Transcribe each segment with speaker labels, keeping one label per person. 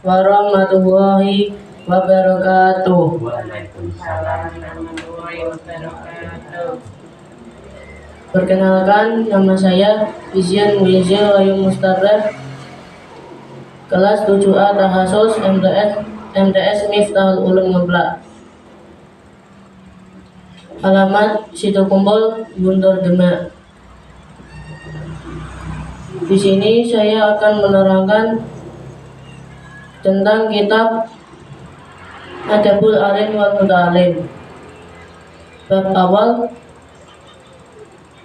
Speaker 1: warahmatullahi wabarakatuh.
Speaker 2: Waalaikumsalam warahmatullahi wabarakatuh.
Speaker 1: Perkenalkan, nama saya Izyan Muizil Wayu Mustabir, kelas 7A Tahasus MTS Miftahul Ulum Ngeplak. Alamat Situkumpul, Guntur Demak. Di sini saya akan menerangkan tentang kitab Adabul Alim wal Muta'alim. Bab awal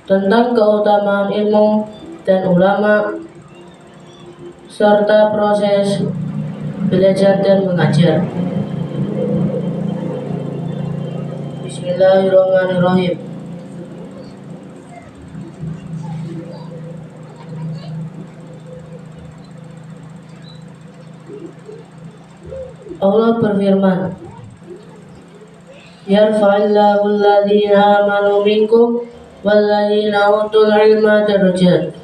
Speaker 1: tentang keutamaan ilmu dan ulama serta proses belajar dan mengajar. Bismillahirrahmanirrahim. Allah berfirman, Yarfa'illahu alladhina amanu minkum walladzina utul ilma darajat.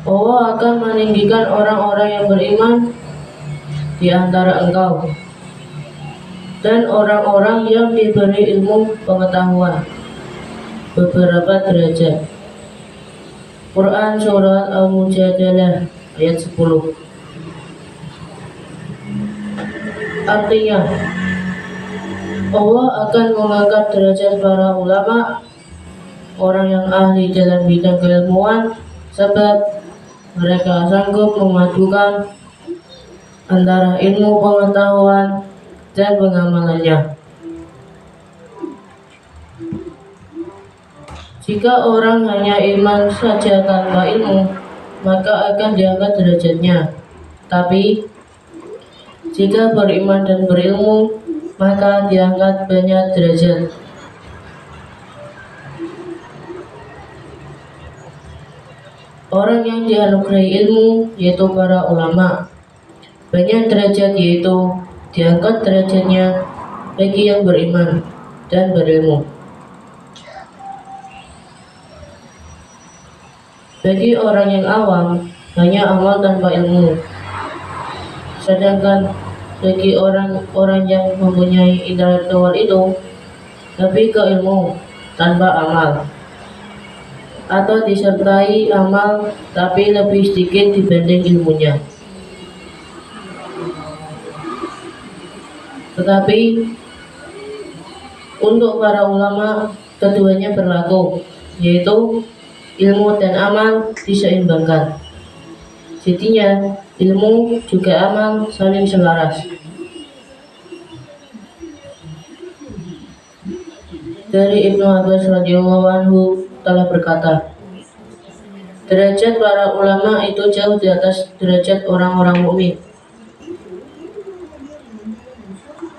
Speaker 1: Allah akan meninggikan orang-orang yang beriman di antara engkau dan orang-orang yang diberi ilmu pengetahuan beberapa derajat. Quran Surat Al-Mujadalah ayat 10. Artinya, Allah akan mengangkat derajat para ulama, orang yang ahli dalam bidang keilmuan, sebab mereka sanggup memadukan antara ilmu pengetahuan dan pengamalannya. Jika orang hanya iman saja tanpa ilmu, maka akan diangkat derajatnya. Tapi jika beriman dan berilmu, maka diangkat banyak derajat. Orang yang dianugerahi ilmu yaitu para ulama. Banyak derajat yaitu diangkat derajatnya bagi yang beriman dan berilmu. Bagi orang yang awam hanya amal tanpa ilmu. Sedangkan bagi orang-orang yang mempunyai intelektual itu lebih ke ilmu tanpa amal, atau disertai amal tapi lebih sedikit dibanding ilmunya. Tetapi untuk para ulama keduanya berlaku, yaitu ilmu dan amal diseimbangkan. Jadinya ilmu juga amal saling selaras. Dari Ibnu Abbas radhiyallahu anhu telah berkata, derajat para ulama itu jauh di atas derajat orang-orang mukmin,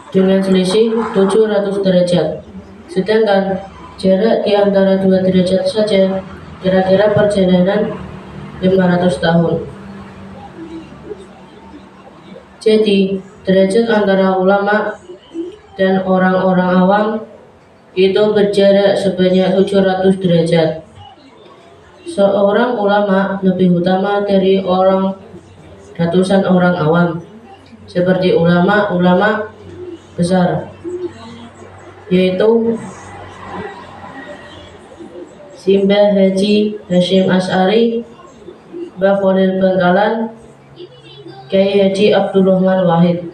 Speaker 1: dengan selisih 700 derajat. Sedangkan jarak di antara dua derajat saja kira-kira perjalanan 500 tahun. Jadi, derajat antara ulama dan orang-orang awam itu berjarak sebanyak 700 derajat. Seorang ulama lebih utama dari ratusan orang awam, seperti ulama-ulama besar, yaitu Simbah Haji Hashim Asy'ari, Mbah Khalil Bangkalan, Kiai Haji Abdul Rahman Wahid,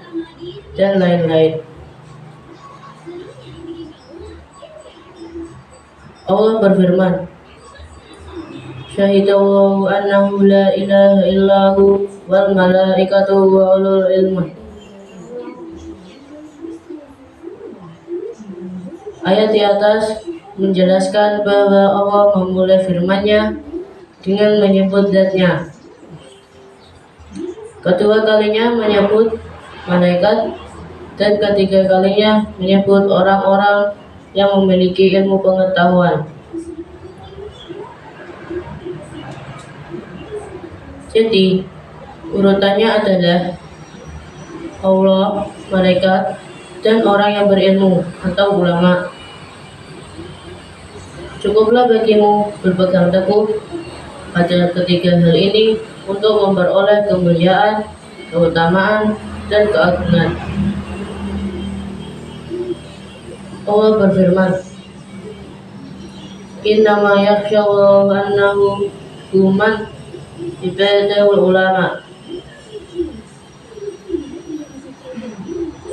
Speaker 1: dan lain-lain. Allah berfirman, Syahidallahu annahu la ilaha illahu wal malaikatu wa ulul ilmi. Ayat di atas menjelaskan bahwa Allah memulai firman-Nya dengan menyebut zat-Nya. Kedua kalinya menyebut malaikat, dan ketiga kalinya menyebut orang-orang yang memiliki ilmu pengetahuan. Jadi, urutannya adalah Allah, malaikat, dan orang yang berilmu atau ulama. Cukuplah bagimu berpegang teguh pada ketiga hal ini untuk memperoleh kemuliaan, keutamaan, dan keagungan. Allah berfirman, Innama yakhshallahu annahu human ibadahul ulama.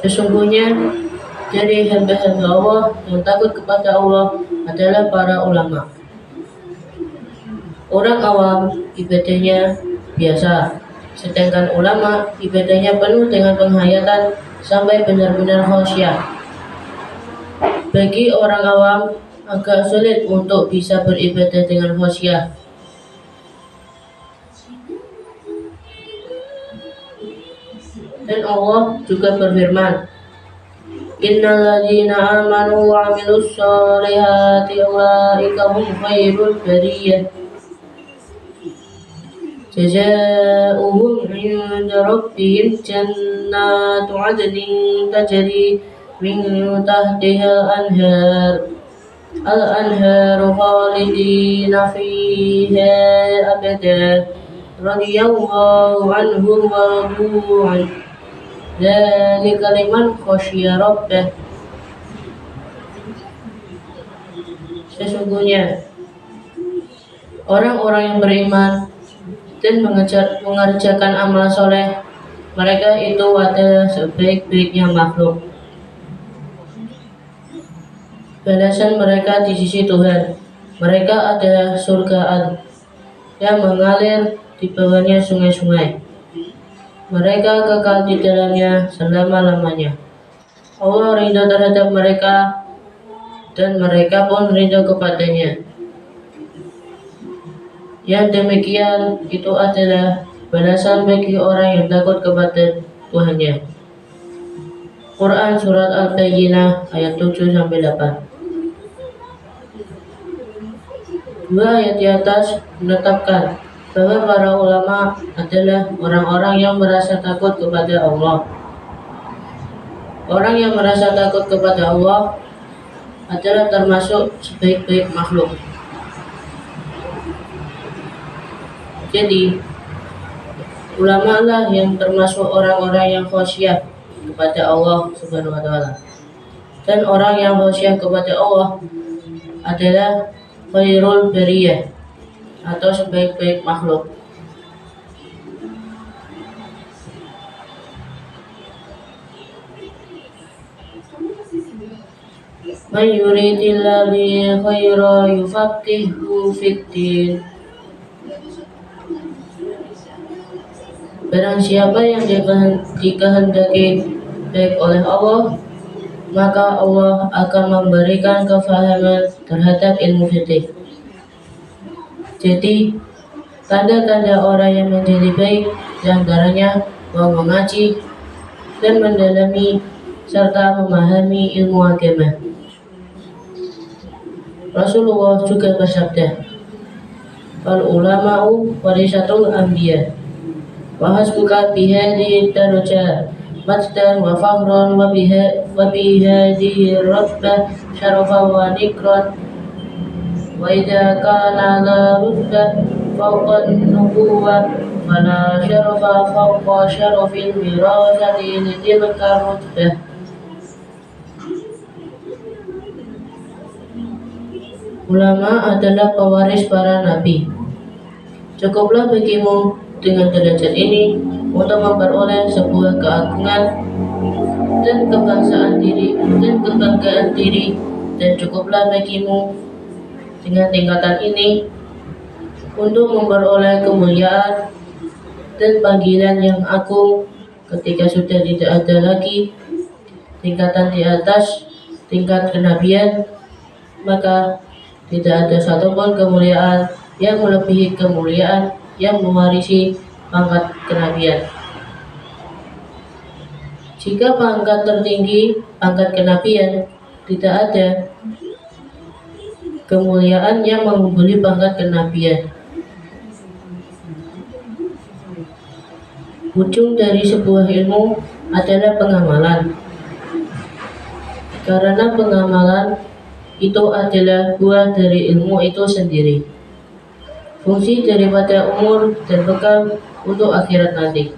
Speaker 1: Sesungguhnya dari hamba-hamba Allah yang takut kepada Allah adalah para ulama. Orang awam ibadahnya biasa, sedangkan ulama ibadahnya penuh dengan penghayatan sampai benar-benar khasyah. Bagi orang awam agak sulit untuk bisa beribadah dengan khasyah. Dan Allah juga berfirman, Innal ladzina amanu wa 'amilus sholihati ulaika hum khairul bariyah. Jazaohum 'inda rabbihim jannatu 'adnin tajri min tahtiha al-anharu khalidina fiha abada. Radiyallahu anhum wa radu 'anhu. Dzalika liman khasyiya rabbah. Sesungguhnya orang-orang yang beriman dan mengerjakan amal soleh, mereka itu adalah sebaik-baiknya makhluk. Balasan mereka di sisi Tuhan. Mereka adalah surga yang mengalir di bawahnya sungai-sungai. Mereka kekal di dalamnya selama-lamanya. Allah ridho terhadap mereka dan mereka pun ridho kepadanya. Yang demikian itu adalah balasan bagi orang yang takut kepada Tuhannya. Quran Surat Al-Bayyinah ayat 7-8. Dua ayat di atas menetapkan bahwa para ulama adalah orang-orang yang merasa takut kepada Allah. Orang yang merasa takut kepada Allah adalah termasuk sebaik-baik makhluk. Jadi, ulama lah yang termasuk orang-orang yang khasyah kepada Allah Subhanahu wa taala. Dan orang yang khasyah kepada Allah adalah khairul bariyah atau sebaik-baik makhluk. Man yuridillahu bihi khairan yufaqihu fid-din. Barang siapa yang dikehendaki baik oleh Allah, maka Allah akan memberikan kefahaman terhadap ilmu fikih. Jadi, tanda-tanda orang yang menjadi baik diantaranya mau mengaji dan mendalami serta memahami ilmu agama. Rasulullah juga bersabda, Al-ulama'u warisatul anbiya, wa hasbuka bihadhihi darajat majdan wa fakhran wa bihadhihi ratbah syarafan wa nikran. Wa idza kana la rutbah fawqa an-nubuwwah wa la syarafa fawqa syarafil wirasati litilka rutbah. Ulama adalah pewaris para nabi. Cukuplah bagimu dengan derajat ini untuk memperoleh sebuah keagungan dan kebanggaan diri, dan cukuplah bagimu dengan tingkatan ini untuk memperoleh kemuliaan dan panggilan yang agung ketika sudah tidak ada lagi tingkatan di atas tingkat kenabian, maka tidak ada satupun kemuliaan yang melebihi kemuliaan yang mewarisi pangkat kenabian. Jika pangkat tertinggi, pangkat kenabian, tidak ada kemuliaan yang mengungguli pangkat kenabian. Ujung dari sebuah ilmu adalah pengamalan. Karena pengamalan itu adalah buah dari ilmu itu sendiri. fungsi daripada umur dan bekal untuk akhirat nanti.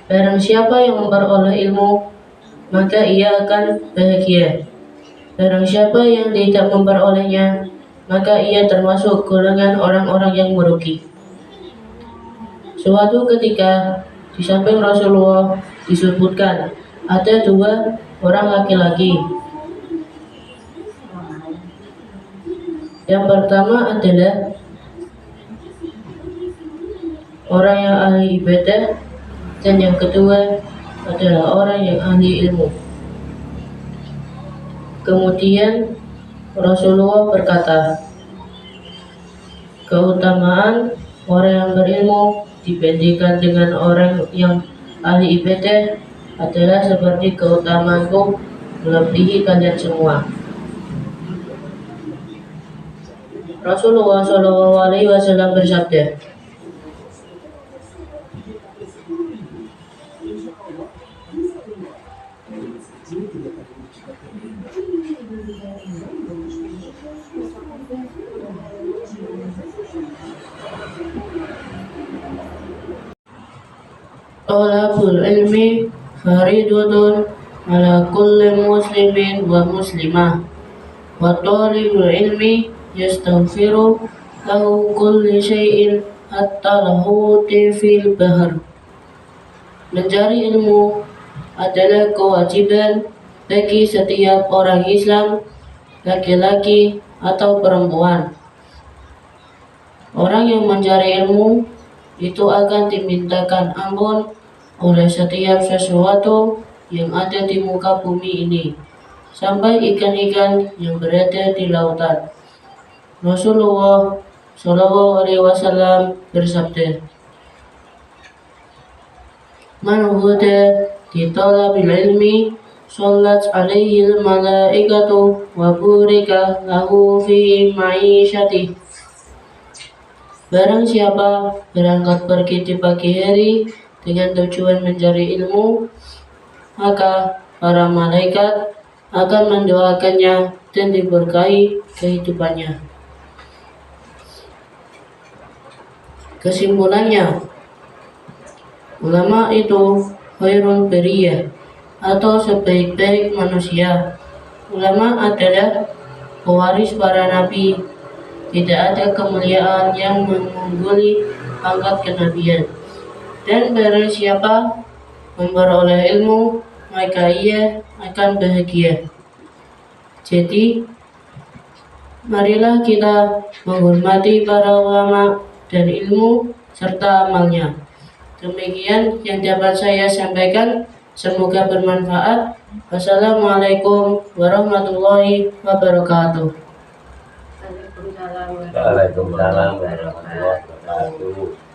Speaker 1: Barang siapa yang memperoleh ilmu, maka ia akan bahagia. Barang siapa yang tidak memperolehnya, maka ia termasuk golongan orang-orang yang merugi. Suatu ketika, di samping Rasulullah disebutkan ada dua orang laki-laki. Yang pertama adalah orang yang ahli ibadah, dan yang kedua adalah orang yang ahli ilmu. Kemudian Rasulullah berkata, keutamaan orang yang berilmu dibandingkan dengan orang yang ahli ibadah adalah seperti keutamaanku melebihi kalian semua. Rasulullah SAW bersabda, Thalabul ilmi faridatun ala kulli muslimin wa muslimah, wa talibul ilmi yastaghfiru lahu kulli syai'in hatta lahuti fil bahr. Mencari ilmu adalah kewajiban bagi setiap orang Islam, laki-laki atau perempuan. Orang yang mencari ilmu itu akan dimintakan ampun oleh setiap sesuatu yang ada di muka bumi ini, sampai ikan-ikan yang berada di lautan. Rasulullah SAW bersabda, Man huda di talabil ilmi shollat alaihi malaikatu wa burika lahu fi ma'isyati. Barang siapa berangkat pergi di pagi hari dengan tujuan mencari ilmu, maka para malaikat akan mendoakannya dan diberkahi kehidupannya. Kesimpulannya, ulama itu khairul bariyah atau sebaik-baik manusia. Ulama adalah pewaris para nabi. Tidak ada kemuliaan yang mengungguli pangkat kenabian. Dan barang siapa memperoleh ilmu, maka ia akan bahagia. Jadi, marilah kita menghormati para ulama dan ilmu serta amalnya. Demikian yang dapat saya sampaikan. Semoga bermanfaat. Wassalamualaikum warahmatullahi wabarakatuh.
Speaker 2: Waalaikumsalam warahmatullahi wabarakatuh.